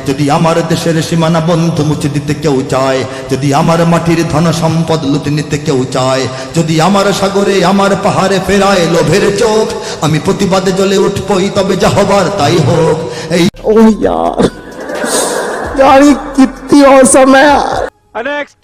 যদি আমার দেশের সীমানা বন্ধ মুছে দিতে কেউ চায়, যদি আমার মাটির ধন সম্পদ লুটে নিতে কেউ চায়, যদি আমার সাগরে আমার পাহাড়ে ফেরায় লোভের চোখ, আমি প্রতিবাদে জ্বলে উঠবই, তবে যা হবার তাই হোক। এই ओह यार यार ये कितनी औसम है यार। नेक्स्ट।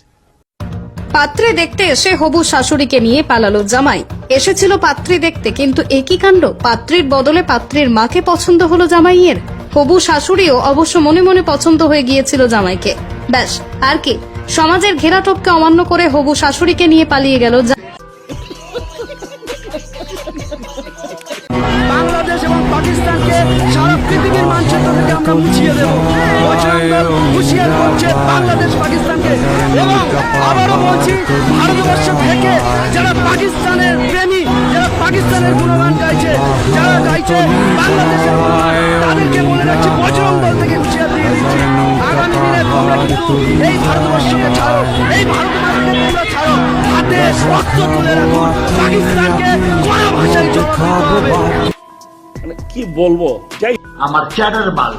পাত্রে দেখতে এসে হবু শাশুড়িকে নিয়ে পালালো জামাই। এসেছিল পাত্রী দেখতে, কিন্তু একই কাণ্ড, পাত্রীর বদলে পাত্রীর মাকে পছন্দ হলো জামাইয়ের। হবু শাশুড়িও অবশ্য মনে মনে পছন্দ হয়ে গিয়েছিল জামাইকে। ব্যাস আর কি, সমাজের ঘেরাটোপকে অমান্য করে হবু শাশুড়িকে নিয়ে পালিয়ে গেল। বাংলাদেশ এবং পাকিস্তানকে সারা পৃথিবীর মানচিত্র থেকে আমরা মুছিয়ে দেব। হুঁশিয়ার করছে বাংলাদেশ পাকিস্তানকে। এবং আবারও বলছি, ভারতবর্ষ থেকে যারা পাকিস্তানের প্রেমী, যারা পাকিস্তানের গুণগান গাইছে, যারা গাইছে বাংলাদেশের গুণগান, তাদেরকে বলে রাখছি বজরং দল থেকে হুঁশিয়ার দিয়ে দিচ্ছি, আগামী দিনে তোমরা কিন্তু এই ভারতবর্ষকে ছাড়ো, এই ভারত মাতাকে তোমরা ছাড়ো, হাতে রক্ত তুলে রাখুন। পাকিস্তানকে কোনো ভাষায় জবাব দিতে হবে। কি বলবো, যাই আমার চ্যাটার বাল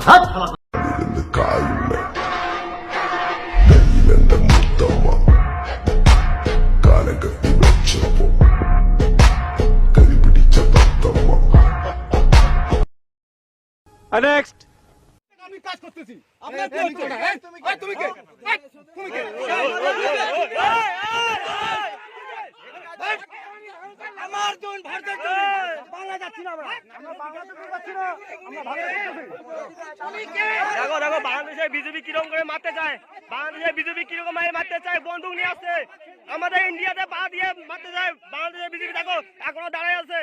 নেক্সট। আমি কাজ করতেছি, আপনার কি হচ্ছে না? এই তুমি কে? তুমি কে? আমার জন ভারতের বাংলা যাচ্ছি না, আমরা বাংলাদেশে যাচ্ছি না, আমরা ভারতে দেখো দেখো বাংলাদেশে বিজেপি কিরকম করে মারতে চায়, বাংলাদেশে বিজেপি কিরকম মারতে চায়, বন্দুক নিয়ে আসছে, আমাদের ইন্ডিয়াতে পা দিয়ে মারতে চায়। বাংলাদেশে বিজেপি দেখো এখনো দাঁড়ায় আছে।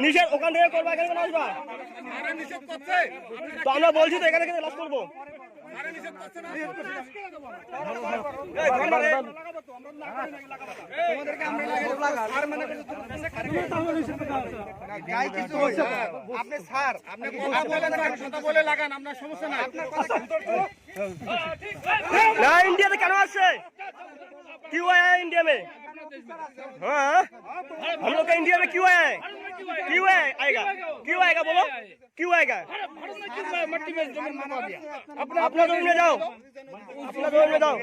নিষেধ ওখান থেকে করবো, এখানে কেন আসবা? তো আমরা বলছি তো এখানে কেন লাশ করবো। আপনি স্যার, আপনি কথা বলে লাগান, আপনার সমস্যা নাই। না इंडिया কেন আসছে? क्यों आया है इंडिया में? हाँ हम लोग का इंडिया में क्यों आया है? क्यों आएगा? क्यों आएगा बोलो, क्यों आएगा? मट्टी में जमीन बनवा दिया, अपना जमीन में जाओ, अपना जमीन में जाओ।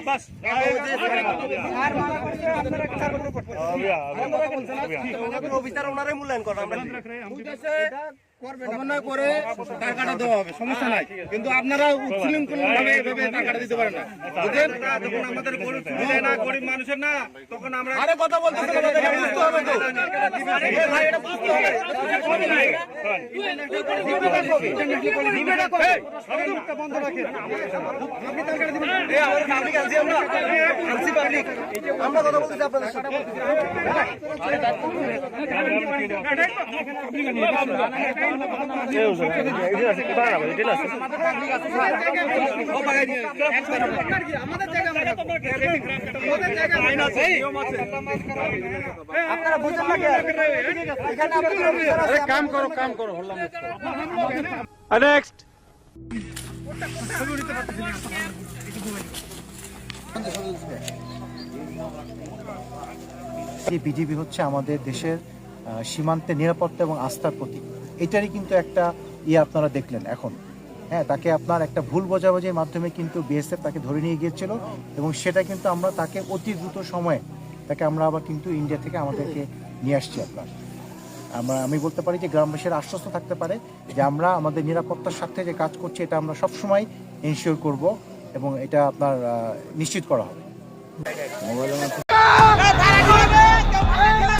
बस অফিসার ওনারাই মূল্যায়ন করেন, আমরা সমন্বয় করে টাকাটা দেওয়া হবে, সমস্যা নাই। কিন্তু আপনারা উচ্ছৃঙ্খল ভাবে এভাবে টাকাটা দিতে পারেন না, বুঝলেন? যখন আমাদের গরিব সুবিধা না, গরিব মানুষের না, তখন আমরা আরে কথা বলতে বুঝতে হবে তো। ভাই এটা বুঝতে হবে, বন্ধ রাখেন। আপনি টাকাটা দিবেন, এই আমাদের পাবলিক আছে, আমরা আনসি পাবলিক, আমরা কথা বলতেছি আপনাদের সাথে। কাম করো, কাম করো। নেক্সট। বিজিবি হচ্ছে আমাদের দেশের সীমান্তে নিরাপত্তা এবং আস্থার প্রতীক। এটারই কিন্তু একটা আপনারা দেখলেন এখন। হ্যাঁ, তাকে আপনার একটা ভুল বোঝাবুঝির মাধ্যমে কিন্তু বিএসএফ তাকে ধরে নিয়ে গিয়েছিল, এবং সেটা কিন্তু আমরা তাকে অতি দ্রুত সময়ে তাকে আমরা আবার কিন্তু ইন্ডিয়া থেকে আমাদেরকে নিয়ে আসছি। আমি বলতে পারি যে গ্রামবাসীরা আশ্বস্ত থাকতে পারে যে আমরা আমাদের নিরাপত্তার সাথে যে কাজ করছি এটা আমরা সবসময় এনশিওর করব, এবং এটা আপনার নিশ্চিত করা হবে।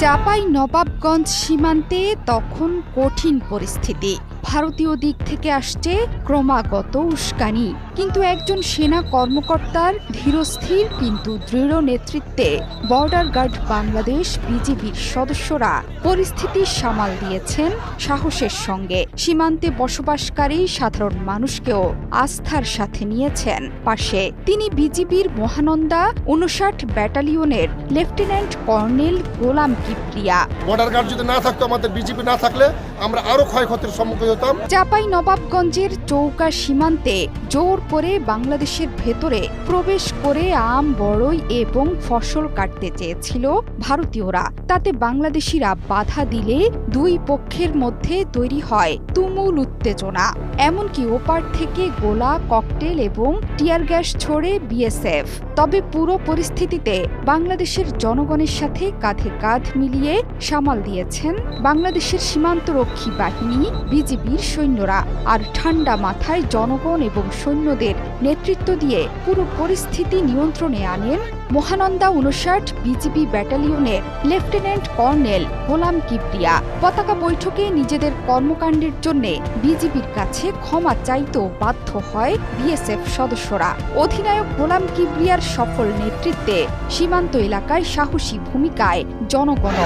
চাঁপাই নবাবগঞ্জ সীমান্তে তখন কঠিন পরিস্থিতি। ভারতীয় দিক থেকে আসছে ক্রমাগত উস্কানি, কিন্তু একজন সেনা কর্মকর্তার ধীরস্থির কিন্তু দৃঢ় নেতৃত্বে বর্ডার গার্ড বাংলাদেশ বিজিবির সদস্যরা পরিস্থিতি সামাল দিয়েছেন সাহসের সঙ্গে। সীমান্তে বসবাসকারী সাধারণ মানুষকেও আস্থার সাথে নিয়েছেন পাশে। তিনি বিজিবির মহানন্দা 59 ব্যাটালিয়নের লেফটেন্যান্ট কর্নেল গোলাম কিবরিয়া। বর্ডার গার্ড যদি না থাকতো, আমাদের বিজিবি না থাকলে আমরা আরো ক্ষয়ক্ষতির সম্মুখীন হতাম। চাঁপাইনবাবগঞ্জের চৌকা সীমান্তে জোর করে বাংলাদেশের ভেতরে প্রবেশ করে আম, বড়ই এবং ফসল কাটতে চেয়েছিল ভারতীয়রা। তাতে বাংলাদেশিরা বাধা দিলে দুই পক্ষের মধ্যে তৈরি হয় তুমুল উত্তেজনা। এমনকি ওপার থেকে গোলা, ককটেল এবং টিয়ার গ্যাস ছোড়ে বিএসএফ। তবে পুরো পরিস্থিতিতে বাংলাদেশের জনগণের সাথে কাঁধে কাঁধ মিলিয়ে সামাল দিয়েছেন বাংলাদেশের সীমান্তরক্ষী বাহিনী, বিজিবির সৈন্যরা। আর ঠান্ডা মাথায় জনগণ এবং সৈন্যদের নেতৃত্ব দিয়ে পুরো পরিস্থিতি নিয়ন্ত্রণে আনেন মহানন্দা 59 বিজিবি ব্যাটালিয়নের লেফটেন্যান্ট কর্নেল গোলাম কিবরিয়া। পতাকা বৈঠকে নিজেদের কর্মকাণ্ডের জন্য বিজিবির কাছে ক্ষমা চাইতেও বাধ্য হয় বিএসএফ সদস্যরা। অধিনায়ক গোলাম কিবরিয়ার সফল নেতৃত্বে সীমান্ত এলাকায় সাহসী ভূমিকায় জনগণ।